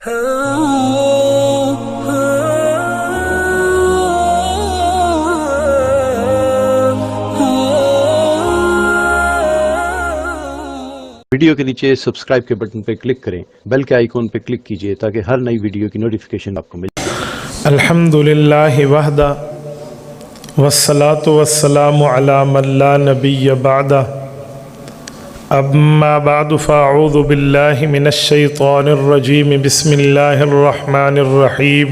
Video کے نیچے subscribe کے بٹن پہ کلک کریں، بیل کے آئیکن پہ کلک کیجئے تاکہ ہر نئی ویڈیو کی نوٹیفیکیشن آپ کو ملے۔ الحمدللہ وحدہ والصلاة والسلام علی من لا نبی بعدہ، اما بعد فاعوذ باللہ من الشیطان الرجیم، بسم اللہ الرحمن الرحیم۔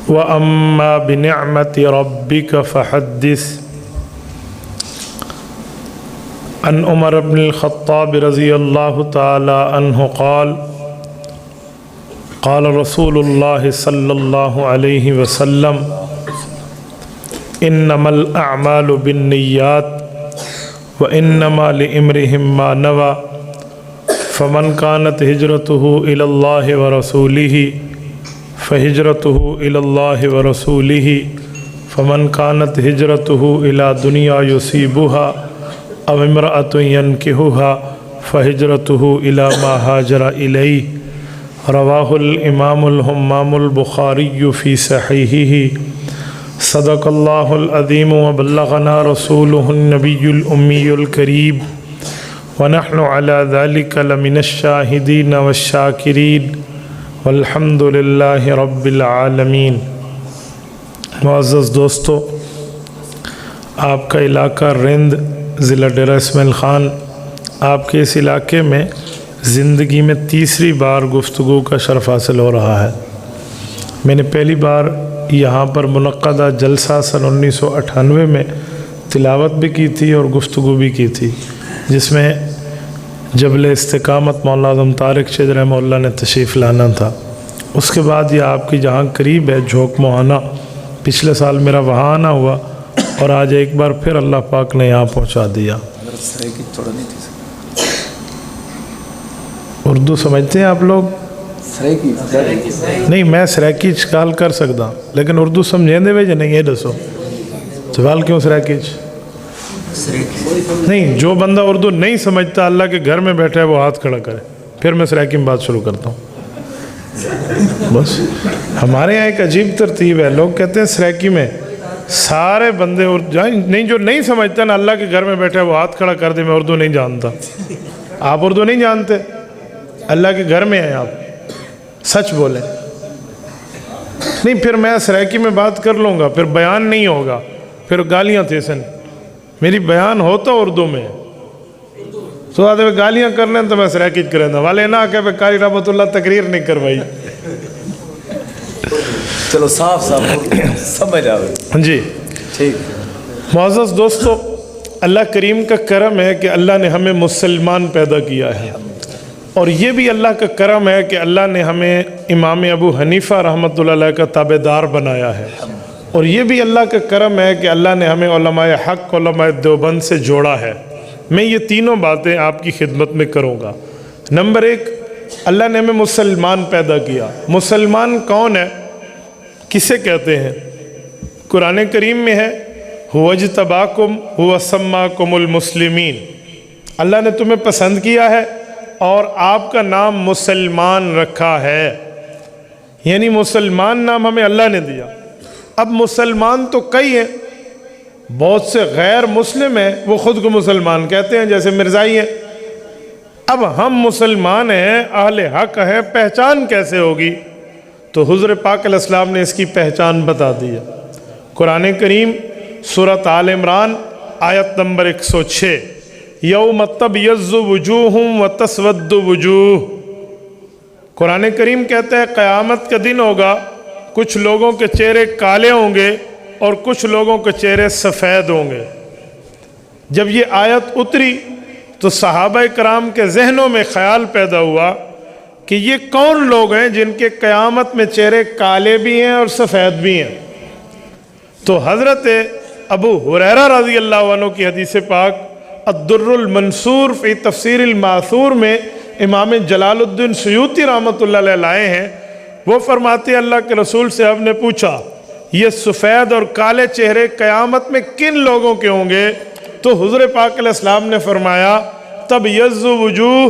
وَأَمَّا بِنِعْمَةِ رَبِّكَ فَحَدِّثْ۔ عن عمر بن الخطاب رضی اللہ تعالی عنہ قال قال رسول اللہ صلی اللہ علیہ وسلم انما الاعمال بالنیات وانما لامرئ ما نوى فمن كانت هجرته الى الله ورسوله فهجرته الى الله ورسوله فمن كانت هجرته الى دنيا يصيبها او امرأة ينكحها فهجرته إلى ما هاجر إليه۔ رواہ الامام الحمام البخاری فی صحیحہ۔ صدق اللہ العظیم وبلغنا رسولہ النبی الأمی الکریم ونحن على ذلك لمن الشاہدین والشاکرین والحمد للہ رب العالمین۔ معزز دوستو، آپ کا علاقہ رند، ضلع ڈیرہ اسماعیل خان، آپ کے اس علاقے میں زندگی میں تیسری بار گفتگو کا شرف حاصل ہو رہا ہے۔ میں نے پہلی بار یہاں پر منعقدہ جلسہ سن 1998 میں تلاوت بھی کی تھی اور گفتگو بھی کی تھی، جس میں جبل استقامت مولانا اعظم طارق شید رحمہ اللہ نے تشریف لانا تھا۔ اس کے بعد یہ آپ کی جہاں قریب ہے جھوک موہانہ، پچھلے سال میرا وہاں آنا ہوا اور آج ایک بار پھر اللہ پاک نے یہاں پہنچا دیا۔ اردو سمجھتے ہیں آپ لوگ؟ نہیں، میں سریکی چکال کر سکتا لیکن اردو سمجھیں دے وے یا نہیں، یہ دسو سوال کیوں سریکی نہیں؟ جو بندہ اردو نہیں سمجھتا اللہ کے گھر میں بیٹھا ہے وہ ہاتھ کھڑا کرے، پھر میں سریکی میں بات شروع کرتا ہوں۔ بس ہمارے یہاں ایک عجیب ترتیب ہے، لوگ کہتے ہیں سریکی میں سارے بندے نہیں، جو نہیں سمجھتا نا اللہ کے گھر میں بیٹھا ہے وہ ہاتھ کھڑا کر دے، میں اردو نہیں جانتا۔ آپ اردو نہیں جانتے؟ اللہ کے گھر میں ہیں آپ، سچ بولیں۔ نہیں، پھر میں سریکی میں بات کر لوں گا، پھر بیان نہیں ہوگا، پھر گالیاں تھے سن۔ میری بیان ہوتا اردو میں تو آدھے میں گالیاں کر لیں تو میں سریکی کریں دا والے نہ کہ میں قاری رحمت اللہ تقریر نہیں کروائی۔ چلو صاف سمجھ آئے جی ٹھیک۔ معزز دوستو، اللہ کریم کا کرم ہے کہ اللہ نے ہمیں مسلمان پیدا کیا ہے، اور یہ بھی اللہ کا کرم ہے کہ اللہ نے ہمیں امام ابو حنیفہ رحمۃ اللہ علیہ کا تابعدار بنایا ہے، اور یہ بھی اللہ کا کرم ہے کہ اللہ نے ہمیں علماء حق، علماء دیوبند سے جوڑا ہے۔ میں یہ تینوں باتیں آپ کی خدمت میں کروں گا۔ نمبر ایک، اللہ نے ہمیں مسلمان پیدا کیا۔ مسلمان کون ہے؟ کسے کہتے ہیں؟ قرآن کریم میں ہے هُوَ اجْتَبَاكُمْ هُوَ سَمَّاكُمُ الْمُسْلِمِينَ، اللہ نے تمہیں پسند کیا ہے اور آپ کا نام مسلمان رکھا ہے، یعنی مسلمان نام ہمیں اللہ نے دیا۔ اب مسلمان تو کئی ہیں، بہت سے غیر مسلم ہیں وہ خود کو مسلمان کہتے ہیں، جیسے مرزائی ہیں۔ اب ہم مسلمان ہیں، اہل حق ہیں، پہچان کیسے ہوگی؟ تو حضور پاک علیہ السلام نے اس کی پہچان بتا دی ہے۔ قرآن کریم سورۃ آل عمران آیت نمبر 106، یوم تبیض وجوہ وتسود وجوہ، قرآن کریم کہتا ہے قیامت کا دن ہوگا، کچھ لوگوں کے چہرے کالے ہوں گے اور کچھ لوگوں کے چہرے سفید ہوں گے۔ جب یہ آیت اتری تو صحابہ کرام کے ذہنوں میں خیال پیدا ہوا کہ یہ کون لوگ ہیں جن کے قیامت میں چہرے کالے بھی ہیں اور سفید بھی ہیں؟ تو حضرت ابو ہریرہ رضی اللہ عنہ کی حدیث پاک الدر المنصور فی تفسیر الماثور میں امام جلال الدین سیوطی رحمۃ اللہ علیہ لائے ہیں۔ وہ فرماتے ہیں اللہ کے رسول سے ہم نے پوچھا یہ سفید اور کالے چہرے قیامت میں کن لوگوں کے ہوں گے؟ تو حضور پاک علیہ السلام نے فرمایا تبیض وجوہ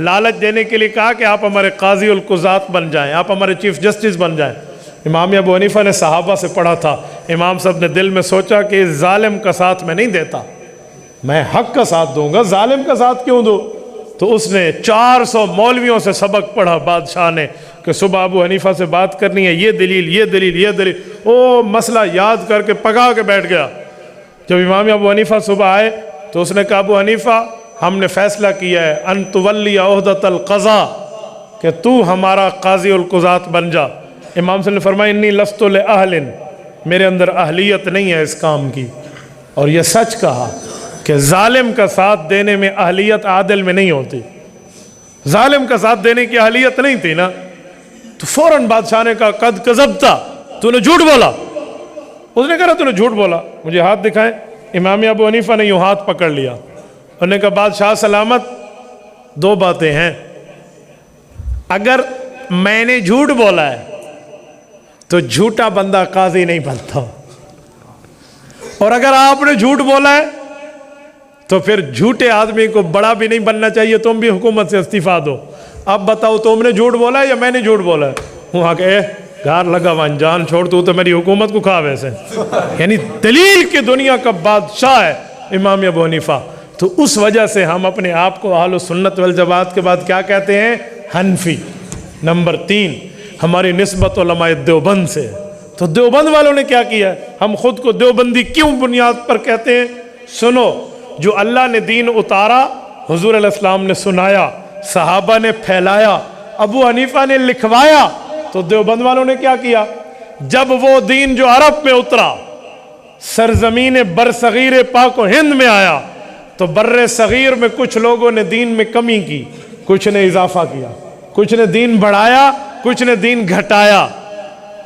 لالچ دینے کے لیے کہا کہ آپ ہمارے قاضی القضات بن جائیں، آپ ہمارے چیف جسٹس بن جائیں۔ امام ابو حنیفہ نے صحابہ سے پڑھا تھا، امام صاحب نے دل میں سوچا کہ اس ظالم کا ساتھ میں نہیں دیتا، میں حق کا ساتھ دوں گا، ظالم کا ساتھ کیوں دوں؟ تو اس نے 400 مولویوں سے سبق پڑھا بادشاہ نے کہ صبح ابو حنیفہ سے بات کرنی ہے، یہ دلیل یہ دلیل یہ دلیل، وہ مسئلہ یاد کر کے پکا کے بیٹھ گیا۔ جب امام ابو حنیفہ صبح آئے تو اس نے کہا ابو حنیفہ ہم نے فیصلہ کیا ہے ان تولی عہدۃ القضاء، کہ تو ہمارا قاضی القضات بن جا۔ امام صلی اللہ علیہ وسلم نے فرمایا انی لست لأہل، میرے اندر اہلیت نہیں ہے اس کام کی۔ اور یہ سچ کہا کہ ظالم کا ساتھ دینے میں اہلیت عادل میں نہیں ہوتی، ظالم کا ساتھ دینے کی اہلیت نہیں تھی نا، تو فوراً بادشاہ نے کہا قد کذبتا، تو نے جھوٹ بولا۔ اس نے کہا تو نے جھوٹ بولا، مجھے ہاتھ دکھائیں۔ امام ابو حنیفہ نے یوں ہاتھ پکڑ لیا، انہوں نے کہا بادشاہ سلامت، دو باتیں ہیں، اگر میں نے جھوٹ بولا ہے تو جھوٹا بندہ قاضی نہیں بنتا، اور اگر آپ نے جھوٹ بولا ہے تو پھر جھوٹے آدمی کو بڑا بھی نہیں بننا چاہیے، تم بھی حکومت سے استعفیٰ دو۔ اب بتاؤ تم نے جھوٹ بولا ہے یا میں نے جھوٹ بولا ہے؟ وہاں کہ گھر لگا وان جان چھوڑ، تو میری حکومت کو کھا ویسے، یعنی دلیل کی دنیا کا بادشاہ ہے امام ابو حنیفہ۔ تو اس وجہ سے ہم اپنے آپ کو اہل سنت والجماعت کے بعد کیا کہتے ہیں؟ حنفی۔ نمبر 3 ہماری نسبت علماء دیوبند سے۔ تو دیوبند والوں نے کیا کیا؟ ہم خود کو دیوبندی کیوں بنیاد پر کہتے ہیں؟ سنو، جو اللہ نے دین اتارا حضور علیہ السلام نے سنایا، صحابہ نے پھیلایا، ابو حنیفہ نے لکھوایا، تو دیوبند والوں نے کیا کیا؟ جب وہ دین جو عرب میں اترا سرزمین برصغیر پاک و ہند میں آیا تو بر صغیر میں کچھ لوگوں نے دین میں کمی کی، کچھ نے اضافہ کیا، کچھ نے دین بڑھایا، کچھ نے دین گھٹایا۔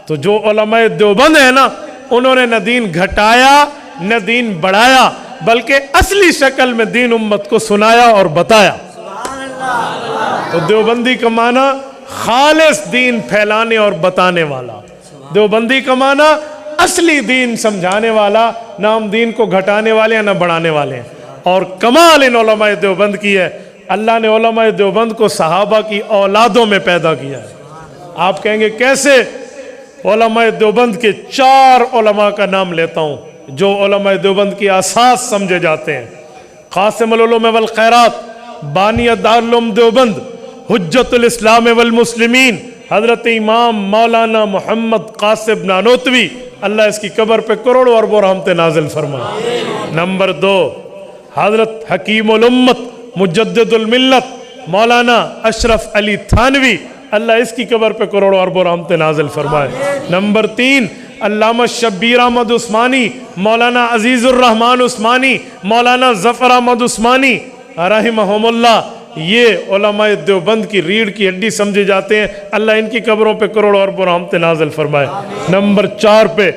تو جو علماء دیوبند ہیں نا، انہوں نے نہ دین گھٹایا نہ دین بڑھایا، بلکہ اصلی شکل میں دین امت کو سنایا اور بتایا۔ تو دیوبندی کا معنی خالص دین پھیلانے اور بتانے والا، دیوبندی کا معنی اصلی دین سمجھانے والا، نہ ہم دین کو گھٹانے والے ہیں نہ بڑھانے والے ہیں۔ اور کمال ان علماء دیوبند کی ہے، اللہ نے علماء دیوبند کو صحابہ کی اولادوں میں پیدا کیا ہے۔ آپ کہیں گے کیسے؟ علماء دیوبند کے 4 علماء کا نام لیتا ہوں جو علماء دیوبند کی اساس سمجھے جاتے ہیں۔ قاسم العلوم والخیرات، بانی دارالعلوم دیوبند، حجت الاسلام والمسلمین، حضرت امام مولانا محمد قاسم نانوتوی، اللہ اس کی قبر پہ کروڑوں اربوں رحمتیں نازل فرمائے۔ نمبر 2 حضرت حکیم الامت مجدد الملت مولانا اشرف علی تھانوی، اللہ اس کی قبر پہ کروڑوں اربوں رحمتیں نازل فرمائے۔ نمبر 3 علامہ شبیر احمد عثمانی، مولانا عزیز الرحمن عثمانی، مولانا ظفر احمد عثمانی رحمہم اللہ، یہ علماء دیوبند کی ریڑھ کی ہڈی سمجھے جاتے ہیں، اللہ ان کی قبروں پہ کروڑوں اربوں رحمتیں نازل فرمائے۔ نمبر 4 پہ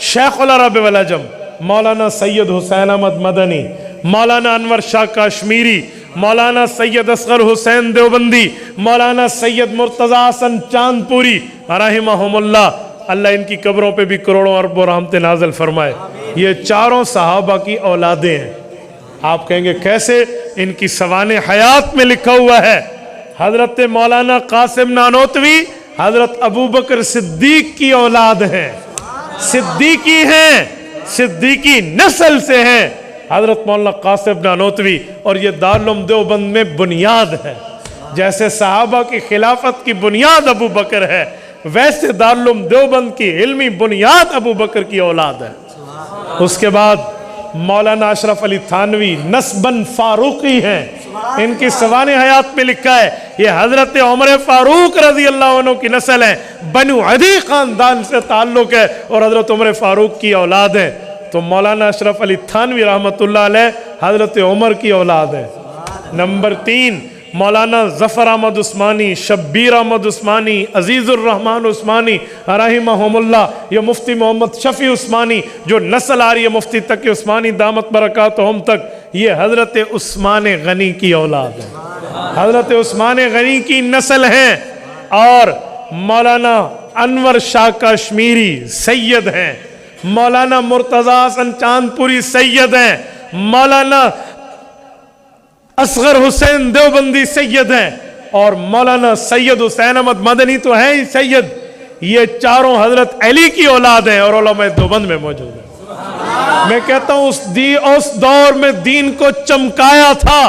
شیخ العرب والعجم مولانا سید حسین احمد مدنی، مولانا انور شاہ کاشمیری، مولانا سید اصغر حسین دیوبندی، مولانا سید مرتضی حسن چاند پوری رحمہم اللہ، اللہ ان کی قبروں پہ بھی کروڑوں اربوں رحمتیں نازل فرمائے۔ یہ 4 صحابہ کی اولادیں ہیں۔ آپ کہیں گے کیسے؟ ان کی سوانح حیات میں لکھا ہوا ہے، حضرت مولانا قاسم نانوتوی حضرت ابوبکر صدیق کی اولاد ہیں، صدیقی ہیں، صدیقی نسل سے ہیں حضرت مولانا قاسم نانوتوی، اور یہ دارالعلوم دیوبند میں بنیاد ہے۔ جیسے صحابہ کی خلافت کی بنیاد ابو بکر ہے، ویسے دارالعلوم دیوبند کی علمی بنیاد ابو بکر کی اولاد ہے۔ اس کے بعد مولانا اشرف علی تھانوی نسباً فاروقی ہیں، ان کی سوانح حیات میں لکھا ہے یہ حضرت عمر فاروق رضی اللہ عنہ کی نسل ہے، بنو عدی خاندان سے تعلق ہے اور حضرت عمر فاروق کی اولاد ہے۔ تو مولانا اشرف علی تھانوی رحمۃ اللہ علیہ حضرت عمر کی اولاد ہے۔ نمبر 3 مولانا ظفر احمد عثمانی، شبیر احمد عثمانی، عزیز الرحمن عثمانی رحمہم اللہ، یہ مفتی محمد شفیع عثمانی جو نسل آ رہی ہے مفتی تقی عثمانی دامت برکاتہم تک، یہ حضرت عثمان غنی کی اولاد ہے، حضرت عثمان غنی کی نسل ہیں۔ اور مولانا انور شاہ کاشمیری سید ہیں، مولانا مرتضی حسن چاند پوری سید ہیں، مولانا اصغر حسین دیوبندی سید ہیں، اور مولانا سید حسین احمد مدنی تو ہیں ہی سید، یہ چاروں حضرت علی کی اولاد ہیں اور علماء دیوبند میں موجود ہیں۔ میں کہتا ہوں اس دور میں دین کو چمکایا تھا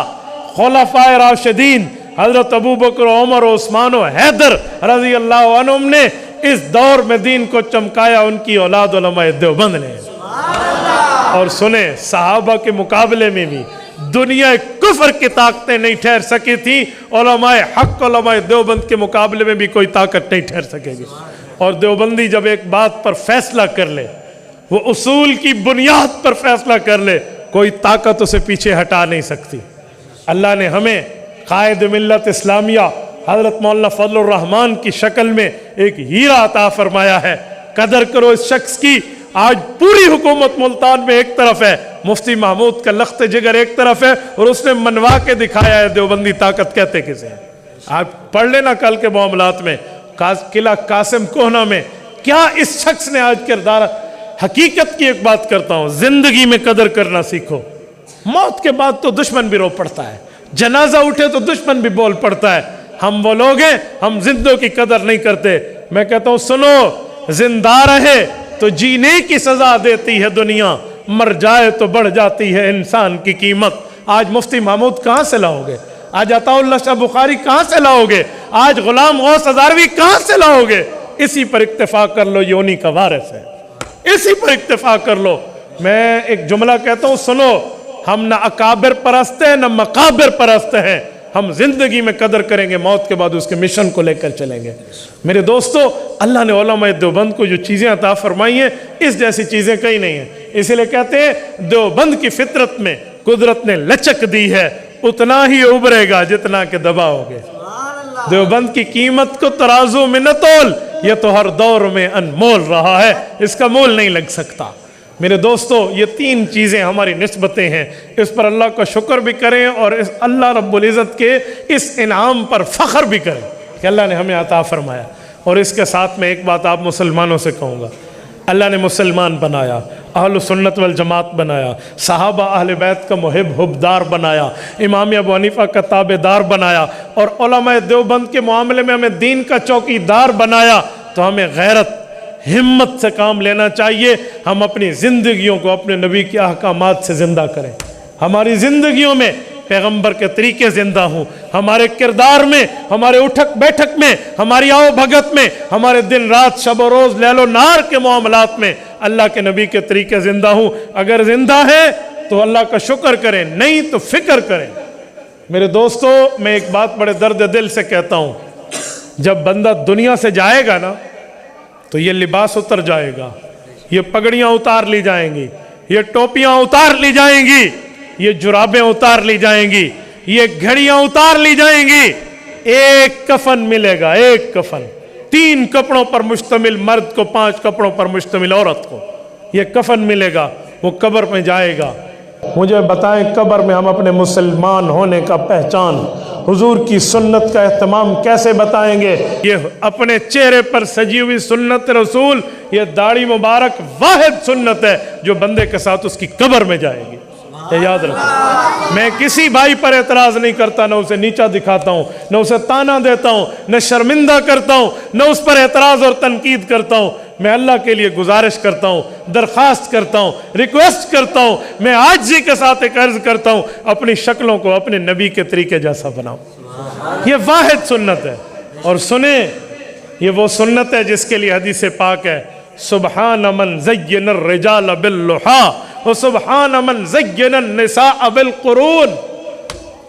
خلفائے راشدین حضرت ابوبکر، عمر، عثمان و حیدر رضی اللہ عنہم نے، اس دور میں دین کو چمکایا ان کی اولاد علماء دیوبند نے۔ اور سنیں، صحابہ کے مقابلے میں بھی دنیا کفر کی طاقتیں نہیں ٹھہر سکی تھی، علماء حق علماء دیوبند کے مقابلے میں بھی کوئی طاقت نہیں ٹھہر سکے گی۔ اور دیوبندی جب ایک بات پر فیصلہ کر لے، وہ اصول کی بنیاد پر فیصلہ کر لے، کوئی طاقت اسے پیچھے ہٹا نہیں سکتی۔ اللہ نے ہمیں قائد ملت اسلامیہ حضرت مولانا فضل الرحمان کی شکل میں ایک ہیرا عطا فرمایا ہے، قدر کرو اس شخص کی۔ آج پوری حکومت ملتان میں ایک طرف ہے، مفتی محمود کا لخت جگر ایک طرف ہے، اور اس نے منوا کے دکھایا ہے دیوبندی طاقت کہتے کسے ہیں۔ آپ پڑھ لینا کل کے معاملات میں، قلعہ قاسم کوہنہ میں کیا اس شخص نے آج کردار۔ حقیقت کی ایک بات کرتا ہوں، زندگی میں قدر کرنا سیکھو۔ موت کے بعد تو دشمن بھی رو پڑتا ہے، جنازہ اٹھے تو دشمن بھی بول پڑتا ہے۔ ہم وہ لوگ ہیں، ہم زندوں کی قدر نہیں کرتے۔ میں کہتا ہوں سنو، زندہ رہے تو جینے کی سزا دیتی ہے دنیا، مر جائے تو بڑھ جاتی ہے انسان کی قیمت۔ آج مفتی محمود کہاں سے لاؤ گے؟ آج عطا اللہ شاہ بخاری کہاں سے لاؤ گے؟ آج غلام غوث ہزاروی کہاں سے لاؤ گے؟ اسی پر اکتفا کر لو، یہ انہی کا وارث ہے، اسی پر اکتفا کر لو۔ میں ایک جملہ کہتا ہوں سنو، ہم نہ اکابر پرست ہیں نہ مقابر پرست ہیں، ہم زندگی میں قدر کریں گے، موت کے بعد اس کے مشن کو لے کر چلیں گے۔ میرے دوستو، اللہ نے علماء دیوبند کو جو چیزیں عطا فرمائی ہیں، اس جیسی چیزیں کہیں نہیں ہیں۔ اسی لیے کہتے ہیں دیوبند کی فطرت میں قدرت نے لچک دی ہے، اتنا ہی ابھرے گا جتنا کہ دباؤ گے۔ دیوبند کی قیمت کو ترازو میں نہ تول، یہ تو ہر دور میں انمول رہا ہے، اس کا مول نہیں لگ سکتا۔ میرے دوستو، یہ تین چیزیں ہماری نسبتیں ہیں، اس پر اللہ کا شکر بھی کریں اور اس اللہ رب العزت کے اس انعام پر فخر بھی کریں کہ اللہ نے ہمیں عطا فرمایا۔ اور اس کے ساتھ میں ایک بات آپ مسلمانوں سے کہوں گا، اللہ نے مسلمان بنایا، اہل سنت والجماعت بنایا، صحابہ اہل بیت کا محب حبدار بنایا، امام ابو حنیفہ کا تابعدار بنایا، اور علماء دیوبند کے معاملے میں ہمیں دین کا چوکیدار بنایا۔ تو ہمیں غیرت، ہمت سے کام لینا چاہیے، ہم اپنی زندگیوں کو اپنے نبی کے احکامات سے زندہ کریں۔ ہماری زندگیوں میں پیغمبر کے طریقے زندہ ہوں، ہمارے کردار میں، ہمارے اٹھک بیٹھک میں، ہماری آؤ بھگت میں، ہمارے دن رات شب و روز لیل و نہار کے معاملات میں اللہ کے نبی کے طریقے زندہ ہوں۔ اگر زندہ ہے تو اللہ کا شکر کریں، نہیں تو فکر کریں۔ میرے دوستو، میں ایک بات بڑے درد دل سے کہتا ہوں، جب بندہ دنیا سے جائے گا نا تو یہ لباس اتر جائے گا، یہ پگڑیاں اتار لی جائیں گی، یہ ٹوپیاں اتار لی جائیں گی، یہ جرابیں اتار لی جائیں گی، یہ گھڑیاں اتار لی جائیں گی۔ ایک کفن ملے گا، ایک کفن، 3 کپڑوں پر مشتمل مرد کو، 5 کپڑوں پر مشتمل عورت کو، یہ کفن ملے گا، وہ قبر میں جائے گا۔ مجھے بتائیں قبر میں ہم اپنے مسلمان ہونے کا پہچان، حضور کی سنت کا اہتمام کیسے بتائیں گے؟ یہ اپنے چہرے پر سجی ہوئی سنت رسول، یہ داڑھی مبارک واحد سنت ہے جو بندے کے ساتھ اس کی قبر میں جائے گی۔ یہ یاد رکھو، میں کسی بھائی پر اعتراض نہیں کرتا، نہ اسے نیچا دکھاتا ہوں، نہ اسے تانا دیتا ہوں، نہ شرمندہ کرتا ہوں، نہ اس پر اعتراض اور تنقید کرتا ہوں۔ میں اللہ کے لیے گزارش کرتا ہوں، درخواست کرتا ہوں، ریکویسٹ کرتا ہوں، میں عاجزی کے ساتھ ایک عرض کرتا ہوں، اپنی شکلوں کو اپنے نبی کے طریقے جیسا بناؤ۔ یہ واحد سنت ہے۔ اور سنیں، یہ وہ سنت ہے جس کے لیے حدیث پاک ہے، سبحان من زین الرجال باللحا وسبحان من زین النساء بالقرون۔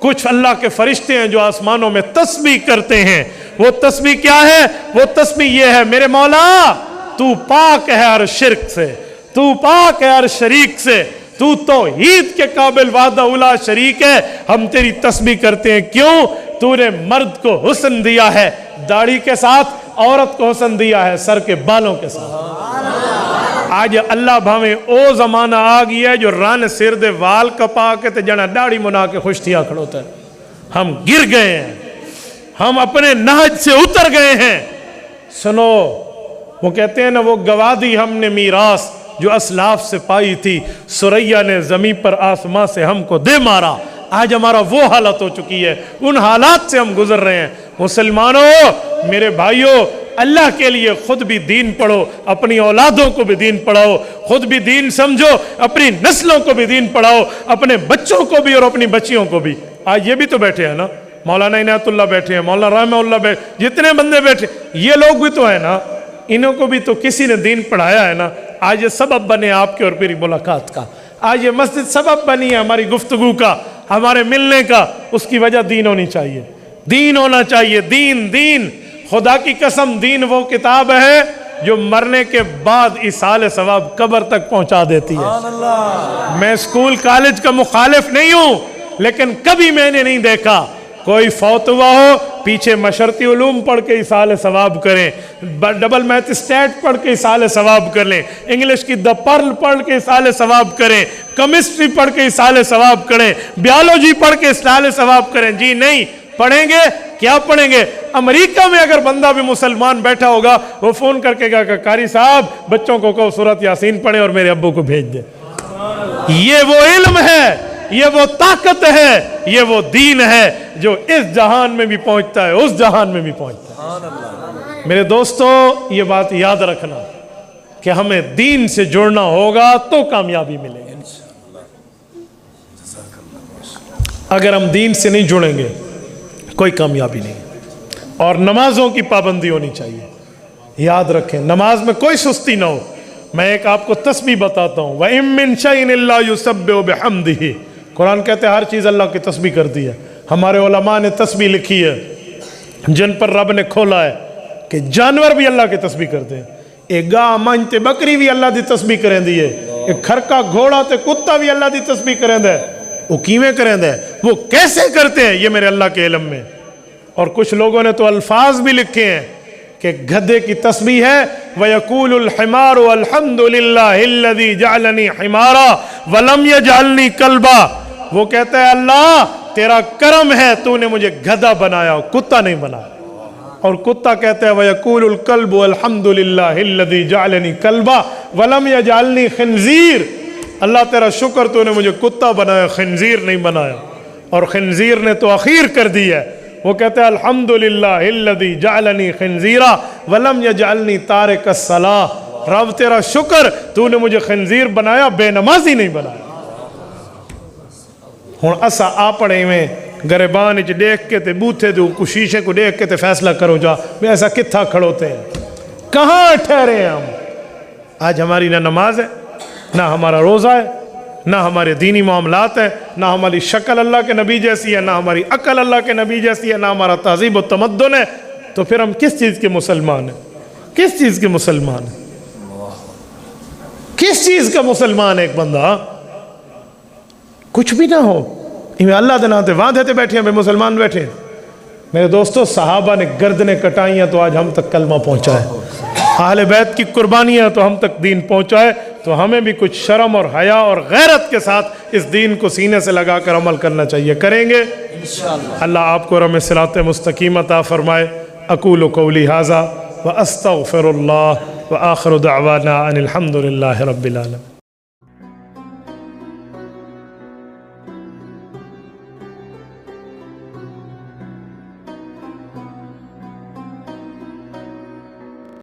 کچھ اللہ کے فرشتے ہیں جو آسمانوں میں تسبیح کرتے ہیں۔ وہ تسبیح کیا ہے؟ وہ تسبیح یہ ہے، میرے مولا تو پاک ہے ہر شرک سے، تو پاک ہے ہر شریک سے، تو توحید کے قابل وحدہ الا شریک ہے، ہم تیری تسبیح کرتے ہیں۔ کیوں؟ تو نے مرد کو حسن دیا ہے داڑھی کے ساتھ، عورت کو حسن دیا ہے سر کے بالوں کے ساتھ۔ آج اللہ بھاویں او زمانہ آ گیا ہے جو رن سر دے وال کپا کے تے جنا داڑھی منا کے خوشتیاں کھڑوتا ہے۔ ہم گر گئے ہیں، ہم اپنے نہج سے اتر گئے ہیں۔ سنو، وہ کہتے ہیں نا، وہ گوادی ہم نے میراث جو اسلاف سے پائی تھی، سریا نے زمین پر آسمان سے ہم کو دے مارا۔ آج ہمارا وہ حالت ہو چکی ہے، ان حالات سے ہم گزر رہے ہیں۔ مسلمانوں میرے بھائیوں اللہ کے لیے خود بھی دین پڑھو, اپنی اولادوں کو بھی دین پڑھاؤ, خود بھی دین سمجھو, اپنی نسلوں کو بھی دین پڑھاؤ, اپنے بچوں کو بھی اور اپنی بچیوں کو بھی. آج یہ بھی تو بیٹھے ہیں نا, مولانا عنایت اللہ بیٹھے ہیں, مولانا رحمہ اللہ بیٹھے, جتنے بندے بیٹھے یہ لوگ بھی تو ہیں نا, انہوں کو بھی تو کسی نے دین پڑھایا ہے نا. آج یہ سبب بنے آپ کے اور میری ملاقات کا, آج یہ مسجد سبب بنی ہے ہماری گفتگو کا, ہمارے ملنے کا. اس کی وجہ دین ہونی چاہیے, دین ہونا چاہیے. دین دین خدا کی قسم, دین وہ کتاب ہے جو مرنے کے بعد ایصال ثواب قبر تک پہنچا دیتی ہے. میں اسکول کالج کا مخالف نہیں ہوں, لیکن کبھی میں نے نہیں دیکھا کوئی فوت ہوا ہو پیچھے مشرتی علوم پڑھ کے ایصال ثواب کریں, ڈبل میتھ اسٹیٹ پڑھ کے ایصال ثواب کر لیں, انگلش کی دا پرل پڑھ کے ایصال ثواب کریں, کیمسٹری پڑھ کے ایصال ثواب کریں, بیالوجی پڑھ کے ایصال ثواب کریں. جی نہیں پڑھیں گے. کیا پڑھیں گے؟ امریکہ میں اگر بندہ بھی مسلمان بیٹھا ہوگا وہ فون کر کے کہا کہ قاری صاحب بچوں کو کہو سورۃ یاسین پڑھیں اور میرے ابو کو بھیج دیں. یہ وہ علم ہے, یہ وہ طاقت ہے, یہ وہ دین ہے جو اس جہان میں بھی پہنچتا ہے, اس جہان میں بھی پہنچتا ہے. میرے دوستو یہ بات یاد رکھنا کہ ہمیں دین سے جڑنا ہوگا تو کامیابی ملے گی. اگر ہم دین سے نہیں جڑیں گے کوئی کامیابی نہیں. اور نمازوں کی پابندی ہونی چاہیے. یاد رکھیں نماز میں کوئی سستی نہ ہو. میں ایک آپ کو تسبیح بتاتا ہوں, وَإِن مِّن شَيْءٍ إِلَّا يُسَبِّحُ بِحَمْدِهِ. قرآن کہتے ہیں ہر چیز اللہ کی تسبیح کرتی ہے. ہمارے علماء نے تسبیح لکھی ہے جن پر رب نے کھولا ہے کہ جانور بھی اللہ کی تسبیح کرتے ہیں. ایک گاہ مانج تے بکری بھی اللہ دی تسبیح کریں دی ہے, ایک کھرکا گھوڑا تے کتا بھی اللہ دی تسبیح کریں دے. وہ کیویں کریں دے, وہ کیسے کرتے ہیں, یہ میرے اللہ کے علم میں. اور کچھ لوگوں نے تو الفاظ بھی لکھے ہیں کہ گدھے کی تسبیح ہے وَيَقُولُ الْحِمَارُ الْحَمْدُ لِلَّهِ الَّذِي جَعَلَنِي حِمَارًا وَلَمْ يَجْعَلْنِي كَلْبًا. وہ کہتا ہے اللہ تیرا کرم ہے تو نے مجھے گدھا بنایا, کتا نہیں بنایا. اور کتا کہتا ہے وَيَقُولُ الْكَلْبُ الْحَمْدُ لِلَّهِ الَّذِي جَعَلَنِي كَلْبًا وَلَمْ يَجْعَلْنِي خِنْزِيرًا. اللہ تیرا شکر تو نے مجھے کتا بنایا, خنزیر نہیں بنایا. اور خنزیر نے تو اخیر کر دی ہے. وہ کہتا ہے الحمدللہ الذی جعلنی خنزیرا ولم یجعلنی تارک الصلاۃ. رب تیرا شکر تو نے مجھے خنزیر بنایا, بے نمازی نہیں بنایا. ہن اسا اپنے میں گریبان وچ دیکھ کے تے بوتھے تے شیشے کو دیکھ کے تے فیصلہ کرو جا میں ایسا کتھا کھڑوتے ہیں, کہاں ٹھہرے ہیں ہم. آج ہماری نہ نماز ہے, نہ ہمارا روزہ ہے, نہ ہمارے دینی معاملات ہیں, نہ ہماری شکل اللہ کے نبی جیسی ہے, نہ ہماری عقل اللہ کے نبی جیسی ہے, نہ ہمارا تہذیب و تمدن ہے. تو پھر ہم کس چیز کے مسلمان ہیں, کس چیز کے مسلمان ہیں, کس چیز کا مسلمان ہے ایک بندہ؟ کچھ بھی نہ ہو, اللہ دے نام تے وعدے تے بیٹھے ہیں, بے مسلمان بیٹھے ہیں. میرے دوستو صحابہ نے گردنیں کٹائیاں تو آج ہم تک کلمہ پہنچا ہے. اہل بیت کی قربانیاں تو ہم تک دین پہنچا ہے. تو ہمیں بھی کچھ شرم اور حیا اور غیرت کے ساتھ اس دین کو سینے سے لگا کر عمل کرنا چاہیے. کریں گے انشاءاللہ. اللہ آپ کو رحم صراط مستقیم عطا فرمائے. اقول قولی ھذا واستغفر اللہ وآخر دعوانا ان الحمد للہ رب العالمین.